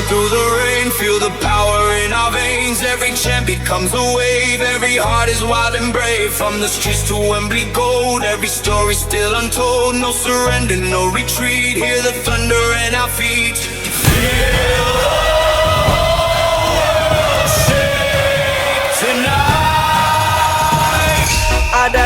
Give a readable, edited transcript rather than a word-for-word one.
through the rain, feel the power in our veins. Every chant becomes a wave, every heart is wild and brave. From the streets to Wembley gold, every story still untold. No surrender, no retreat, hear the thunder in our feet. Feel the world shake tonight. Ada